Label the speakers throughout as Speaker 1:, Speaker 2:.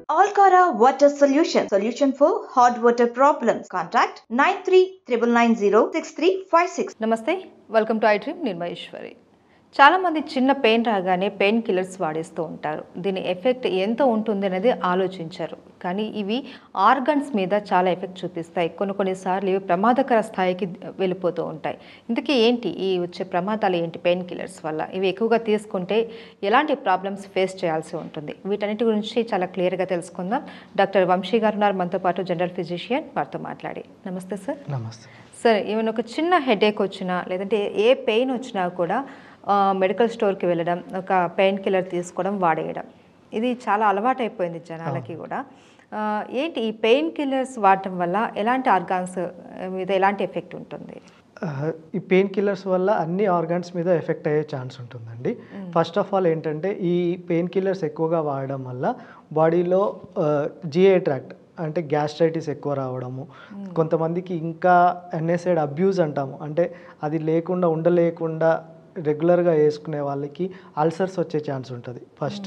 Speaker 1: Alcara Water Solution for hot water problems. Contact 9399906356.
Speaker 2: నమస్తే, welcome to I dream. నేను మహేశ్వరి. చాలామంది చిన్న పెయిన్ రాగానే పెయిన్ కిల్లర్స్ వాడేస్తూ ఉంటారు. దీని ఎఫెక్ట్ ఎంత ఉంటుంది అనేది ఆలోచించారు. కానీ ఇవి ఆర్గన్స్ మీద చాలా ఎఫెక్ట్ చూపిస్తాయి. కొన్నిసార్లు ఇవి ప్రమాదకర స్థాయికి వెళ్ళిపోతూ ఉంటాయి. ఇందుకే ఏంటి ఈ వచ్చే ప్రమాదాలు ఏంటి పెయిన్ కిల్లర్స్ వల్ల? ఇవి ఎక్కువగా తీసుకుంటే ఎలాంటి ప్రాబ్లమ్స్ ఫేస్ చేయాల్సి ఉంటుంది? వీటన్నిటి గురించి చాలా క్లియర్గా తెలుసుకుందాం. డాక్టర్ వంశీ గారు ఉన్నారు మనతో పాటు, జనరల్ ఫిజిషియన్. వారితో మాట్లాడి. నమస్తే సార్.
Speaker 3: నమస్తే
Speaker 2: సార్, ఏమైనా ఒక చిన్న హెడేక్ వచ్చినా లేదంటే ఏ పెయిన్ వచ్చినా కూడా మెడికల్ స్టోర్కి వెళ్ళడం, ఒక పెయిన్ కిల్లర్ తీసుకోవడం, వాడేయడం, ఇది చాలా అలవాటైపోయింది జనాలకి కూడా. ఏంటి ఈ పెయిన్ కిల్లర్స్ వాడటం వల్ల ఎలాంటి ఆర్గాన్స్ మీద ఎలాంటి ఎఫెక్ట్ ఉంటుంది?
Speaker 3: ఈ పెయిన్ కిల్లర్స్ వల్ల అన్ని ఆర్గాన్స్ మీద ఎఫెక్ట్ అయ్యే ఛాన్స్ ఉంటుందండి. ఫస్ట్ ఆఫ్ ఆల్ ఏంటంటే, ఈ పెయిన్ కిల్లర్స్ ఎక్కువగా వాడడం వల్ల బాడీలో జిఐ ట్రాక్ట్ అంటే గ్యాస్ట్రైటిస్ ఎక్కువ రావడము, కొంతమందికి ఇంకా ఎన్ఎసైడ్ అబ్యూజ్ అంటాము, అంటే అది లేకుండా ఉండలేకుండా రెగ్యులర్గా వేసుకునే వాళ్ళకి అల్సర్స్ వచ్చే ఛాన్స్ ఉంటుంది. ఫస్ట్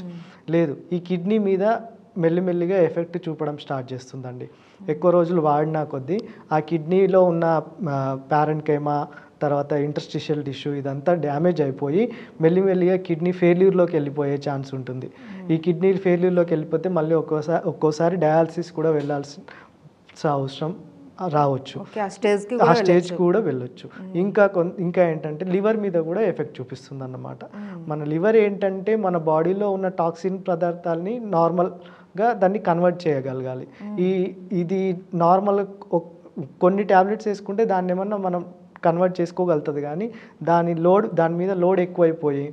Speaker 3: లేదు, ఈ కిడ్నీ మీద మెల్లిమెల్లిగా ఎఫెక్ట్ చూపడం స్టార్ట్ చేస్తుందండి. ఎక్కువ రోజులు వాడినా కొద్దీ ఆ కిడ్నీలో ఉన్న ప్యారెన్కైమా, తర్వాత ఇంటర్స్టిషియల్ టిష్యూ ఇదంతా డ్యామేజ్ అయిపోయి మెల్లిమెల్లిగా కిడ్నీ ఫెయిల్యూర్లోకి వెళ్ళిపోయే ఛాన్స్ ఉంటుంది. ఈ కిడ్నీ ఫెయిల్యూర్లోకి వెళ్ళిపోతే మళ్ళీ ఒక్కోసారి డయాలసిస్ కూడా వెళ్ళాల్సిన అవసరం రావచ్చు, ఆ స్టేజ్ కూడా వెళ్ళొచ్చు. ఇంకా ఏంటంటే లివర్ మీద కూడా ఎఫెక్ట్ చూపిస్తుంది అన్నమాట. మన లివర్ ఏంటంటే మన బాడీలో ఉన్న టాక్సిన్ పదార్థాలని నార్మల్గా దాన్ని కన్వర్ట్ చేయగలగాలి. ఇది నార్మల్ కొన్ని ట్యాబ్లెట్స్ వేసుకుంటే దాన్ని ఏమన్నా మనం కన్వర్ట్ చేసుకోగలుగుతుంది, కానీ దాని మీద లోడ్ ఎక్కువైపోయి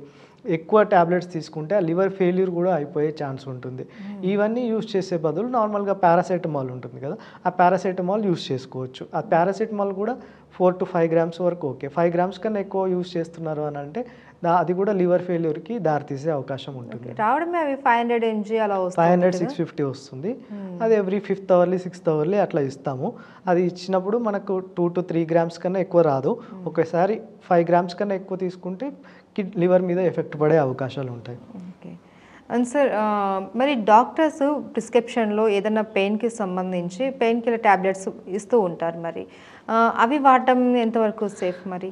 Speaker 3: ఎక్కువ ట్యాబ్లెట్స్ తీసుకుంటే ఆ లివర్ ఫెయిల్యూర్ కూడా అయిపోయే ఛాన్స్ ఉంటుంది. ఇవన్నీ యూస్ చేసే బదులు నార్మల్గా పారాసెటమాల్ ఉంటుంది కదా, ఆ పారాసెటమాల్ యూస్ చేసుకోవచ్చు. ఆ పారాసెటమాల్ కూడా 4 to 5 grams వరకు ఓకే. 5 grams కన్నా ఎక్కువ యూస్ చేస్తున్నారు అని అంటే అది కూడా లివర్ ఫెయిల్యూర్కి దారితీసే అవకాశం ఉంటుంది.
Speaker 2: రావడమే అవి 500 mg అలా
Speaker 3: 500-650 వస్తుంది. అది every 5th hourly 6th hourly అట్లా ఇస్తాము. అది ఇచ్చినప్పుడు మనకు 2 to 3 grams కన్నా ఎక్కువ రాదు. ఒకసారి 5 grams కన్నా ఎక్కువ తీసుకుంటే లివర్ మీద ఎఫెక్ట్ పడే అవకాశాలు ఉంటాయి.
Speaker 2: ఓకే. అండ్ సార్, మరి డాక్టర్స్ ప్రిస్క్రిప్షన్లో ఏదైనా పెయిన్కి సంబంధించి పెయిన్ కిల్లర్ ట్యాబ్లెట్స్ ఇస్తూ ఉంటారు, మరి అవి వాడటం ఎంతవరకు సేఫ్? మరి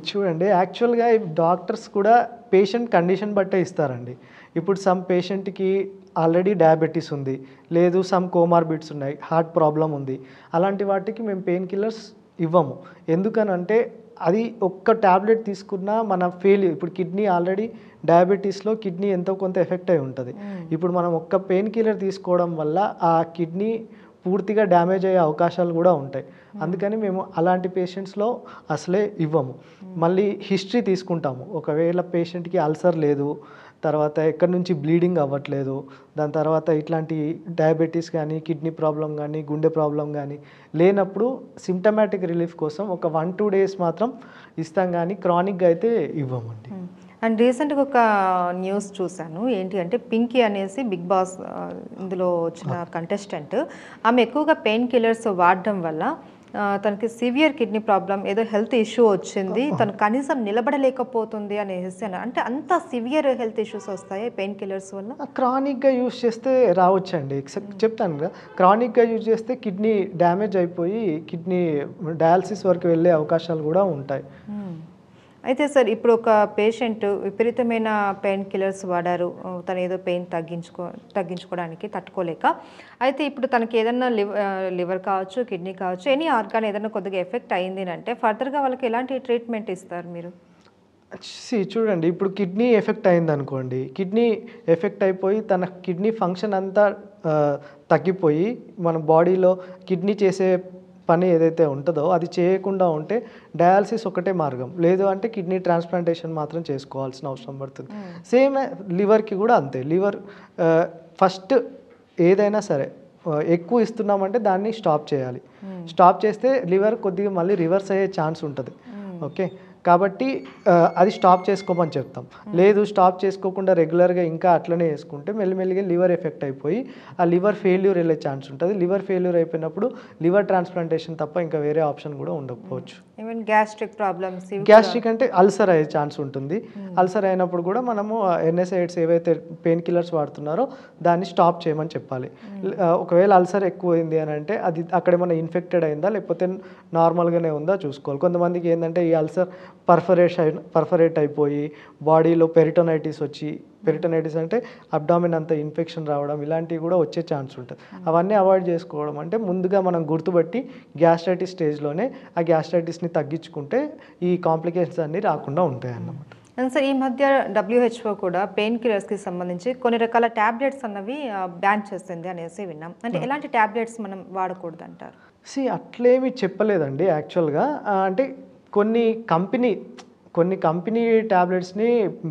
Speaker 3: చూడండి, యాక్చువల్గా డాక్టర్స్ కూడా పేషెంట్ కండిషన్ బట్టే ఇస్తారండి. ఇప్పుడు సమ్ పేషెంట్కి ఆల్రెడీ డయాబెటీస్ ఉంది, లేదు సమ్ కోమార్బిడ్స్ ఉన్నాయి, హార్ట్ ప్రాబ్లం ఉంది, అలాంటి వాటికి మేము పెయిన్ కిల్లర్స్ ఇవ్వము. ఎందుకనంటే అది ఒక్క ట్యాబ్లెట్ తీసుకున్నా మన ఫెయిల్యూర్, ఇప్పుడు కిడ్నీ ఆల్రెడీ డయాబెటీస్లో కిడ్నీ ఎంతో కొంత ఎఫెక్ట్ అయి ఉంటుంది. ఇప్పుడు మనం ఒక్క పెయిన్ కిల్లర్ తీసుకోవడం వల్ల ఆ కిడ్నీ పూర్తిగా డ్యామేజ్ అయ్యే అవకాశాలు కూడా ఉంటాయి. అందుకని మేము అలాంటి పేషెంట్స్లో అసలే ఇవ్వము. మళ్ళీ హిస్టరీ తీసుకుంటాము. ఒకవేళ పేషెంట్కి అల్సర్ లేదు, తర్వాత ఎక్కడి నుంచి బ్లీడింగ్ అవ్వట్లేదు, దాని తర్వాత ఇట్లాంటి డయాబెటీస్ కానీ కిడ్నీ ప్రాబ్లం కానీ గుండె ప్రాబ్లం కానీ లేనప్పుడు సిమ్టమాటిక్ రిలీఫ్ కోసం ఒక 1-2 days మాత్రం ఇస్తాం, కానీ క్రానిక్గా అయితే ఇవ్వమండి.
Speaker 2: అండ్ రీసెంట్గా ఒక న్యూస్ చూశాను. ఏంటి అంటే, పింకీ అనేసి బిగ్ బాస్ ఇందులో వచ్చిన కంటెస్టెంట్, ఆమె ఎక్కువగా పెయిన్ కిల్లర్స్ వాడడం వల్ల తనకి సివియర్ కిడ్నీ ప్రాబ్లం, ఏదో హెల్త్ ఇష్యూ వచ్చింది, తను కనీసం నిలబడలేకపోతుంది అనేసి. అంటే అంత సివియర్ హెల్త్ ఇష్యూస్ వస్తాయి పెయిన్ కిల్లర్స్ వల్ల?
Speaker 3: క్రానిక్గా యూజ్ చేస్తే రావచ్చండి. చెప్తాను కదా, క్రానిక్గా యూజ్ చేస్తే కిడ్నీ డ్యామేజ్ అయిపోయి కిడ్నీ డయాలసిస్ వరకు వెళ్ళే అవకాశాలు కూడా ఉంటాయి.
Speaker 2: అయితే సార్, ఇప్పుడు ఒక పేషెంట్ విపరీతమైన పెయిన్ కిల్లర్స్ వాడారు, తను ఏదో పెయిన్ తగ్గించుకోవడానికి తట్టుకోలేక, అయితే ఇప్పుడు తనకి ఏదన్నా లివర్ కావచ్చు, కిడ్నీ కావచ్చు, ఎనీ ఆర్గాన్ ఏదైనా కొద్దిగా ఎఫెక్ట్ అయింది అంటే ఫర్దర్గా వాళ్ళకి ఎలాంటి ట్రీట్మెంట్ ఇస్తారు మీరు?
Speaker 3: చూడండి, ఇప్పుడు కిడ్నీ ఎఫెక్ట్ అయింది అనుకోండి, కిడ్నీ ఎఫెక్ట్ అయిపోయి తన కిడ్నీ ఫంక్షన్ అంతా తగ్గిపోయి మన బాడీలో కిడ్నీ చేసే పని ఏదైతే ఉంటుందో అది చేయకుండా ఉంటే డయాలసిస్ ఒకటే మార్గం, లేదు అంటే కిడ్నీ ట్రాన్స్ప్లాంటేషన్ మాత్రం చేసుకోవాల్సిన అవసరం పడుతుంది. సేమ్ లివర్కి కూడా అంతే. లివర్ ఫస్ట్ ఏదైనా సరే ఎక్కువ ఇస్తున్నామంటే దాన్ని స్టాప్ చేయాలి. స్టాప్ చేస్తే లివర్ కొద్దిగా మళ్ళీ రివర్స్ అయ్యే ఛాన్స్ ఉంటుంది. ఓకే, కాబట్టి అది స్టాప్ చేసుకోమని చెప్తాం. లేదు స్టాప్ చేసుకోకుండా రెగ్యులర్గా ఇంకా అట్లనే వేసుకుంటే మెల్లిమెల్లిగా లివర్ ఎఫెక్ట్ అయిపోయి ఆ లివర్ ఫెయిల్యూర్ వెళ్ళే ఛాన్స్ ఉంటుంది. లివర్ ఫెయిల్యూర్ అయిపోయినప్పుడు లివర్ ట్రాన్స్ప్లాంటేషన్ తప్ప ఇంకా వేరే ఆప్షన్ కూడా ఉండకపోవచ్చు.
Speaker 2: ఈవెన్ గ్యాస్ట్రిక్ ప్రాబ్లమ్స్,
Speaker 3: గ్యాస్ట్రిక్ అంటే అల్సర్ అయ్యే ఛాన్స్ ఉంటుంది. అల్సర్ అయినప్పుడు కూడా మనము ఎన్ఎస్ఐడ్స్ ఏవైతే పెయిన్ కిల్లర్స్ వాడుతున్నారో దాన్ని స్టాప్ చేయమని చెప్పాలి. ఒకవేళ అల్సర్ ఎక్కువైంది అని అంటే అది అక్కడ ఏమైనా ఇన్ఫెక్టెడ్ అయిందా లేకపోతే నార్మల్గానే ఉందా చూసుకోవాలి. కొంతమందికి ఏంటంటే ఈ అల్సర్ పర్ఫరేట్ అయిపోయి బాడీలో పెరిటోనైటిస్ వచ్చి, పెరిటోనైటిస్ అంటే అబ్డామిన్ అంతా ఇన్ఫెక్షన్ రావడం, ఇలాంటివి కూడా వచ్చే ఛాన్స్ ఉంటుంది. అవన్నీ అవాయిడ్ చేసుకోవడం అంటే ముందుగా మనం గుర్తుపట్టి గ్యాస్ట్రైటిస్ స్టేజ్లోనే ఆ గ్యాస్ట్రైటిస్ని తగ్గించుకుంటే ఈ కాంప్లికేషన్స్ అన్నీ రాకుండా ఉంటాయి అన్నమాట.
Speaker 2: సార్, ఈ మధ్య WHO కూడా పెయిన్ కిల్లర్స్కి సంబంధించి కొన్ని రకాల ట్యాబ్లెట్స్ అన్నవి బ్యాన్ చేస్తుంది అనేసి విన్నాం. అంటే ఎలాంటి ట్యాబ్లెట్స్ మనం వాడకూడదు అంటారు?
Speaker 3: అట్లేమి చెప్పలేదండి యాక్చువల్గా. అంటే కొన్ని కంపెనీ ట్యాబ్లెట్స్ని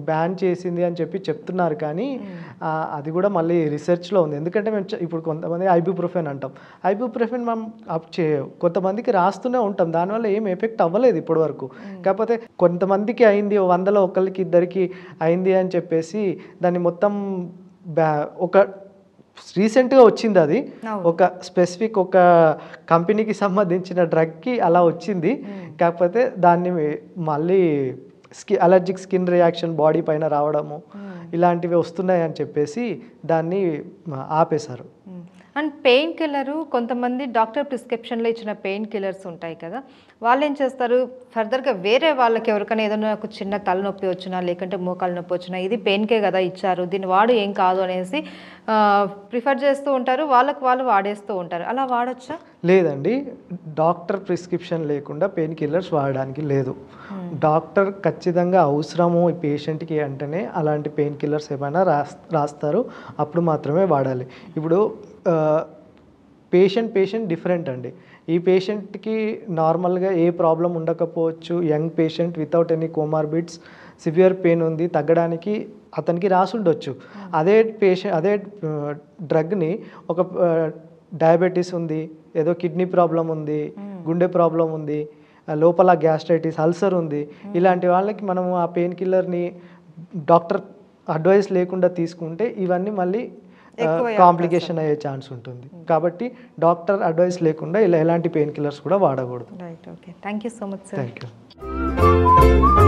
Speaker 3: బ్యాన్ చేసింది అని చెప్తున్నారు, కానీ అది కూడా మళ్ళీ రీసెర్చ్లో ఉంది. ఎందుకంటే మేము ఇప్పుడు కొంతమంది ఐబుప్రోఫెన్ అంటాం, ఐబుప్రోఫెన్ మనం కొంతమందికి రాస్తూనే ఉంటాం, దానివల్ల ఏం ఎఫెక్ట్ అవ్వలేదు ఇప్పటి వరకు. కాకపోతే కొంతమందికి అయింది, 100లో ఒకరికి ఇద్దరికి అయింది అని చెప్పేసి దాన్ని మొత్తం ఒక రీసెంట్గా వచ్చింది. అది ఒక స్పెసిఫిక్ ఒక కంపెనీకి సంబంధించిన డ్రగ్కి అలా వచ్చింది. కాకపోతే దాన్ని మళ్ళీ అలర్జిక్ స్కిన్ రియాక్షన్ బాడీ పైన రావడము ఇలాంటివి వస్తున్నాయి అని చెప్పేసి దాన్ని ఆపేశారు.
Speaker 2: అండ్ పెయిన్ కిల్లరు కొంతమంది డాక్టర్ ప్రిస్క్రిప్షన్లో ఇచ్చిన పెయిన్ కిల్లర్స్ ఉంటాయి కదా, వాళ్ళు ఏం చేస్తారు, ఫర్దర్గా వేరే వాళ్ళకి ఎవరికైనా ఏదైనా ఒక చిన్న తలనొప్పి వచ్చినా లేకుంటే మోకాలు నొప్పి వచ్చినా ఇది పెయిన్కే కదా ఇచ్చారు, దీన్ని వాడు ఏం కాదు అనేసి ప్రిఫర్ చేస్తూ ఉంటారు, వాళ్ళు వాడేస్తూ ఉంటారు. అలా వాడొచ్చా?
Speaker 3: లేదండి, డాక్టర్ ప్రిస్క్రిప్షన్ లేకుండా పెయిన్ కిల్లర్స్ వాడడానికి లేదు. డాక్టర్ ఖచ్చితంగా అవసరము ఈ పేషెంట్కి అంటేనే అలాంటి పెయిన్ కిల్లర్స్ ఏమైనా రాస్తారు, అప్పుడు మాత్రమే వాడాలి. ఇప్పుడు పేషెంట్ డిఫరెంట్ అండి. ఈ పేషెంట్కి నార్మల్గా ఏ ప్రాబ్లం ఉండకపోవచ్చు, young patient without any comorbids, severe pain ఉంది, తగ్గడానికి అతనికి రాసుండొచ్చు. అదే డ్రగ్ని ఒక డయాబెటీస్ ఉంది, ఏదో కిడ్నీ ప్రాబ్లం ఉంది, గుండె ప్రాబ్లం ఉంది, లోపల గ్యాస్ట్రైటిస్, అల్సర్ ఉంది, ఇలాంటి వాళ్ళకి మనము ఆ పెయిన్ కిల్లర్ని డాక్టర్ అడ్వైస్ లేకుండా తీసుకుంటే ఇవన్నీ మళ్ళీ కాంప్లికేషన్ అయ్యే ఛాన్స్ ఉంటుంది. కాబట్టి డాక్టర్ అడ్వైస్ లేకుండా ఎలాంటి పెయిన్ కిల్లర్స్ కూడా వాడకూడదు.
Speaker 2: Right, okay, thank you so much sir.
Speaker 3: Thank you.